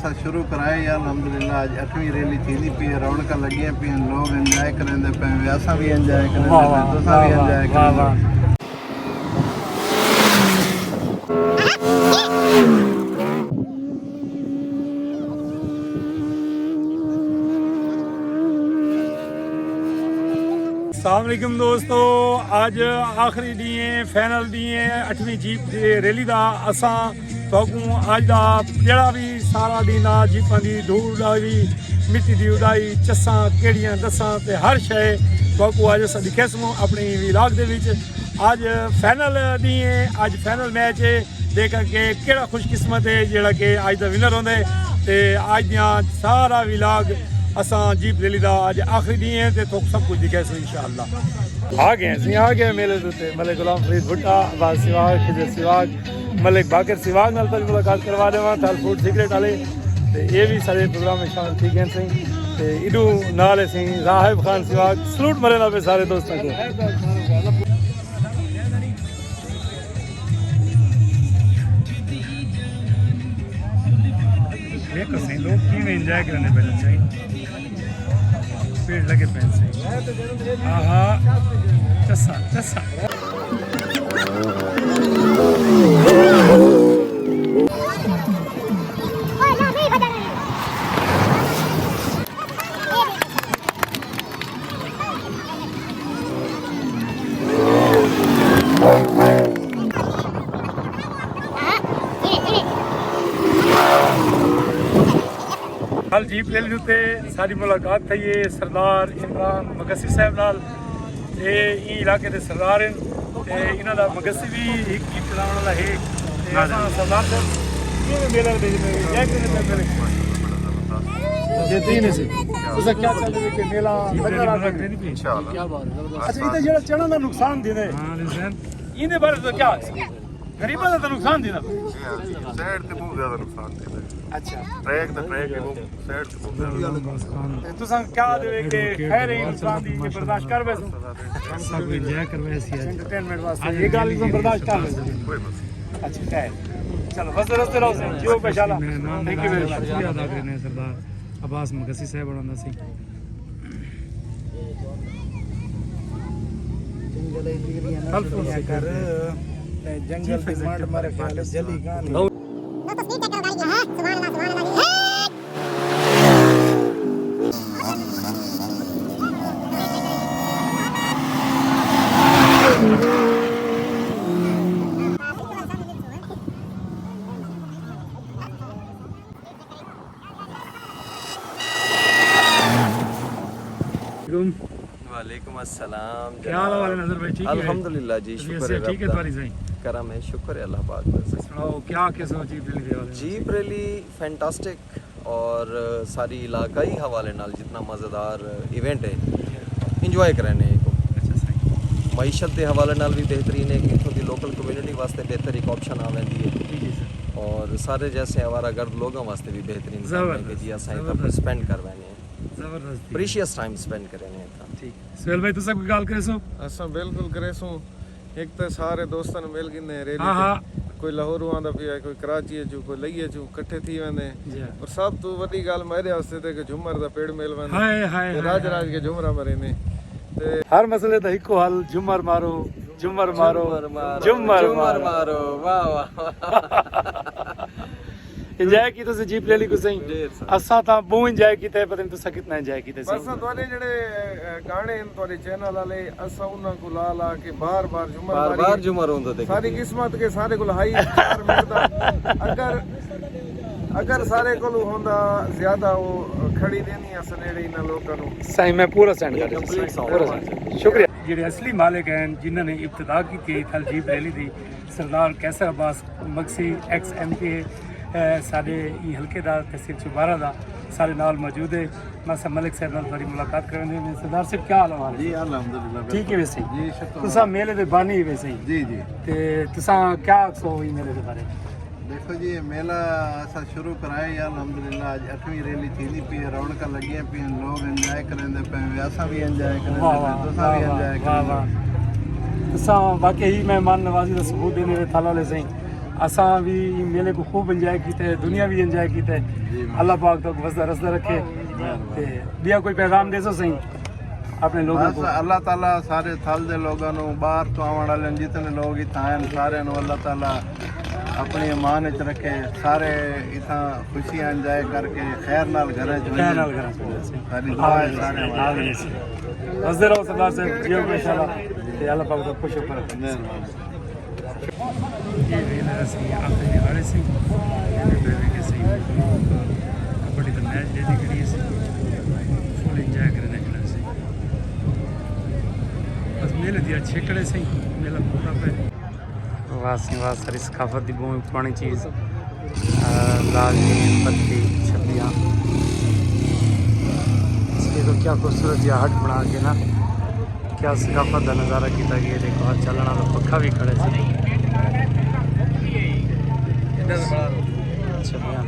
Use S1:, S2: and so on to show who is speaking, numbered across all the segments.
S1: शुरू कराए या अल्हम्दुलिल्लाह आज 8वीं रैली थी पी रौनक लगी पी लोग एंजॉय करेंदे पे असां भी एंजॉय करेंदे पे तुसां भी एंजॉय करेंदे।
S2: अस्सलाम वालेकुम दोस्तों, आज आखिरी डी फाइनल डी 8वीं जीप रैली का असा अज का जड़ा भी सारा दिन जीपां की धूड़ उड़ाई मिट्टी की उड़ाई चस्सां केड़ियां दसां ते हर शय तो अज अस दिखे सूँ अपनी विलाग दे विच। अज फाइनल डी अज फाइनल मैच है देख के केड़ा खुशकिस्मत है जोड़ा कि अज का विनर होंदे ते अज दियां सारा विलाग असां जीप रैली का अज आखिरी डी है तो सब कुछ दिखे सो इंशाअल्लाह। आ गए मेले उत्ते मलिक गुलाम फरीद भुट्टा अब्बास सिवाग खिजर सिवाग मलिक बाकर सिवाग नाल तक मुलाकात करवा देवां थाल फूड सीक्रेट वाले ते ये भी सारे प्रोग्राम में शामिल थी गए सही ते इडू नाल सी राहिब खान सिवाग सलूट मरे पे सारे दोस्तों को। देखो सही लोग किवें एंजॉय करने पे सही पेड़ लगे पे सही आहा चस्सा चस्सा हाल जीप रैली उत्ते सारी मुलाकात थी है सरदार इमरान मगसी साहब नाल। ये इलाके के सरदार हैं ते इन्हां दा मगसी भी एक जीप चलाने वाला है ते असां सरदार साहब किवें मेला दे जय करने पे देते ही नहीं सी तुसा क्या चल रही कि मेला लगा रहा है इंशाल्लाह। क्या बात है। अच्छा इते जेड़ा चढ़न दा नुकसान दिंदे हां इने बारे तो क्या गरीबां दा नुकसान दिंदा
S1: साइड ते बहुत ज्यादा नुकसान दिंदा।
S2: अच्छा
S1: ट्रैक साइड ते बहुत ज्यादा नुकसान
S2: तुसा क्या देवे के खैर नुकसान दी बर्दाश्त कर वैसे सब एंजॉय करवे सी एंटरटेनमेंट वास्ते ये गाल को बर्दाश्त कर वैसे कोई मसला। अच्छा खैर चलो बस रस्ते रहो से जो पेशाला थैंक यू वेरी मच शुक्रिया अदा करने सरदार अब्बास मगसी साहब बनांदा सी जंगल कर जंगल की मांड मारे ख्याल जली कहानी
S3: वालेकुम अस्सलाम।
S2: क्या हाल है नजर भाई? ठीक है
S3: अल्हम्दुलिल्लाह जी, शुक्र है
S2: ठीक है तुम्हारी सही
S3: करम है, शुक्र है अल्लाह पाक का।
S2: सुनाओ क्या कैसे जीप रैली दे वाले?
S3: जीप रैली फैंटास्टिक और सारी इलाकाई हवाले नाल जितना मज़ेदार इवेंट है इंजॉय करने को।
S2: अच्छा सही
S3: मईशत के हवाले नाल भी बेहतरीन है कि इतों की लोकल कम्यूनिटी वास्ते बेहतर एक ऑप्शन आ वेंदी है
S2: जी सर
S3: और सारे जैसे आवारा गर्द लोगों वास्ते भी बेहतरीन है कि जी असां इतना स्पेंड करवाने
S2: जबरदस्त
S3: प्रीशियस टाइम स्पेंड करने का।
S2: ठीक सुहेल भाई तुसा कोई गल करे सो?
S1: असां बिल्कुल करे सो एक तो सारे दोस्तन मिल गिने रैली
S2: हां हां
S1: कोई लाहौर आंदा पिया कोई कराची चो कोई लईए चो इकट्ठे थी वेंदे
S2: जी
S1: और सब तो वड्डी गल मेरे वास्ते ते कि झूमर दा पेड़ मिल वेंदा
S2: हाय हाय
S1: ते राज राज के झूमरा मरे ने ते
S2: हर मसले दा इको हल झूमर मारो झूमर मारो झूमर
S3: मारो वाह वाह।
S2: एंजॉय की तुसी जीप रैली को सही असा ता बहुत एंजॉय कीता पता नहीं तुसा कितना एंजॉय कीते
S1: बस ਤੁਹਾਡੇ ਜਿਹੜੇ ਗਾਣੇ ਹਨ ਤੁਹਾਡੇ ਚੈਨਲ ਵਾਲੇ ਅਸਾਂ ਉਹਨਾਂ ਕੋ ਲਾ ਲਾ ਕੇ ਬਾਰ-ਬਾਰ ਝੂਮਰ
S3: बार झूमर होंदा देख
S1: ਸਾਰੀ ਕਿਸਮਤ ਕੇ ਸਾਰੇ ਕੋਲ ਹਾਈ ਚਾਰ ਮਿਲਦਾ अगर सारे को होंदा ज्यादा वो खड़ी देनी अस नेड़े इन लोगों नु
S2: सही मैं पूरा सेंड कर दूं। शुक्रिया जेडे असली मालिक हैं जिन्होंने इब्तिदा की थी थल जीप रैली दी सरदार कैसर अब्बास मगसी एक्स MP साडे ई हल्के दा तहसील चुबारा दा सारे नाल मौजूद है। मैं सब मलिक साहब नाल थोड़ी मुलाकात करने में सरदार साहब क्या हाल है?
S1: जी अल्हम्दुलिल्लाह
S2: ठीक है वैसे
S1: जी शुक्र
S2: तुसा मेले दे बानी वैसे
S1: जी जी
S2: ते तुसा क्या सो ई मेले दे बारे?
S1: देखो जी ये मेला असा शुरू कराए या अल्हम्दुलिल्लाह आज 8वीं रैली थी पी रौनक लगी पी लोग एंजॉय करेंदे पे असा भी एंजॉय करेंदे पे तुसा भी एंजॉय
S2: वाह
S1: करेंदे
S2: वाह तुसा वाकई ही मेहमान नवाजी का सबूत देने थाल वाले सही असां भी मेले को खूब इंजॉय कीते, दुनिया भी इंजॉय कीते। अल्लाह पाक तो वसदा रसदा रखे। ते दिया कोई पैगाम देसो सही अपने लोगों
S1: बस
S2: को।
S1: अल्लाह ताला सारे थल दे लोगों नू, बाहर तो आने वाले जितने लोग इतना आए सारे नू अल्लाह ताला अपनी अमान च रखे, सारे इतना खुशियां इंजॉय करके खैर नाल घरे च
S2: खैर नाल
S1: वञन।
S2: करा
S1: सारी दुआ है सारे वास्ते।
S2: हंसते रहो सरदार साहब, जियो को इंशाल्लाह ते अल्लाह पाक तो खुश होकर रखे।
S1: मेहरबानी।
S2: ये वेला सी आखिरी निहारे सी बेबे के सही कबड्डी का मैच डेली करी सी फुल एंजॉय करने खड़ा सी। बस मेले दिया छेकड़े सही मेला पूरा पे वासी वास सारी सकाफत दी बहुत पुरानी चीज़ लाल पत्ती छबियाँ इसके तो क्या खूबसूरत या हट बना के ना क्या सकाफत का नज़ारा किया गया। देखो आज चलने वाला पक्खा भी खड़े से छबियाँ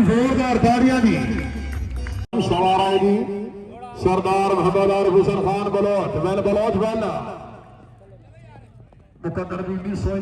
S4: जोरदार ताड़ियां दी सवार आएगी सरदार मोहम्मद हुसैन खान बलोच वैन मुकद्दर बीबी सोई